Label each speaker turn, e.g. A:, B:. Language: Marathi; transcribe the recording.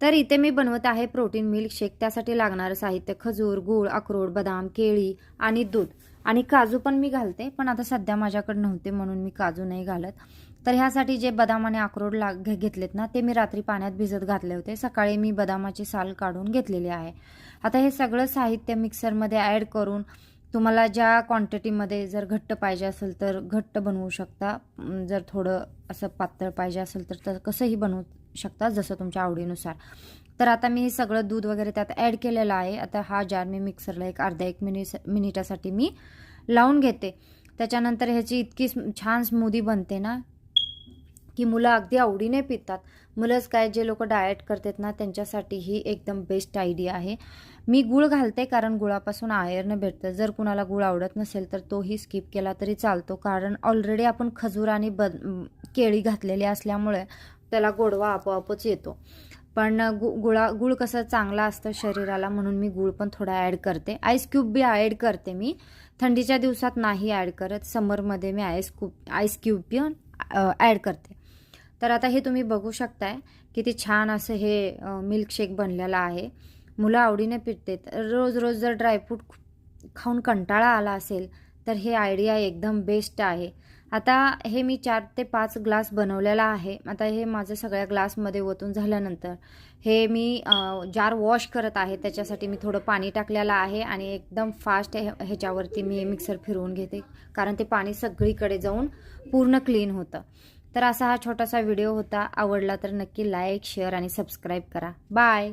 A: तर इथे मी बनवत आहे प्रोटीन मिल्कशेक। त्यासाठी लागणारं साहित्य खजूर, गूळ, अक्रोड, बदाम, केळी आणि दूध आणि काजू पण मी घालते, पण आता सध्या माझ्याकडे नव्हते म्हणून मी काजू नाही घालत। तर ह्यासाठी जे बदाम आणि अक्रोड घेतलेत ना, ते मी रात्री पाण्यात भिजत घातले होते। सकाळी मी बदामाची साल काढून घेतलेली आहे। आता हे सगळं साहित्य मिक्सरमध्ये ॲड करून तुम्हाला ज्या क्वांटिटीमध्ये जर घट्ट पाहिजे असेल तर घट्ट बनवू शकता, जर थोडं असं पातळ पाहिजे असेल तर कसंही बनवू शकता, जसं तुमच्या आवडीनुसार। तर आता मी हे सगळं दूध वगैरे त्यात ॲड केलेलं आहे। आता हा जार मी मिक्सरला अर्धा एक मिनिटासाठी मी लावून घेते। त्याच्यानंतर ह्याची इतकी छान स्मूदी बनते ना की मुलं अगदी आवडीने पितात। मुलंच काय, जे लोक डाएट करतात ना त्यांच्यासाठी ही एकदम बेस्ट आयडिया आहे। मी गूळ घालते कारण गुळापासून आयर्न भेटतं। जर कुणाला गूळ आवडत नसेल तर तोही स्किप केला तरी चालतो, कारण ऑलरेडी आपण खजूर आणि केळी घातलेली असल्यामुळे त्याला गोडवा आपोआपच येतो। पण गुळ कसं चांगला असतं शरीराला, म्हणून मी गूळ पण थोडा ॲड करते। आईस क्यूब बी ॲड करते मी, थंडीच्या दिवसात नाही ॲड करत, समरमध्ये मी आईस क्यूब बी ॲड करते। तर आता हे तुम्ही बघू शकताय किती छान असं हे मिल्कशेक बनलेलं आहे। मुलं आवडीने पितात। रोज रोज जर ड्रायफ्रूट खाऊन कंटाळा आला असेल तर हे आयडिया एकदम बेस्ट आहे। आता हे मी 4 ते 5 ग्लास बनवलेला आहे। आता हे माझं सगळ्या ग्लासमध्ये ओतून झाल्यानंतर हे मी जार वॉश करत आहे। त्याच्यासाठी मी थोडं पाणी टाकलेलं आहे आणि एकदम फास्ट ह्याच्यावरती मी मिक्सर फिरवून घेते, कारण ते पाणी सगळीकडे जाऊन पूर्ण क्लीन होतं। तर असा हा छोटासा व्हिडिओ होता। आवडला तर नक्की लाईक, शेअर आणि सबस्क्राईब करा। बाय।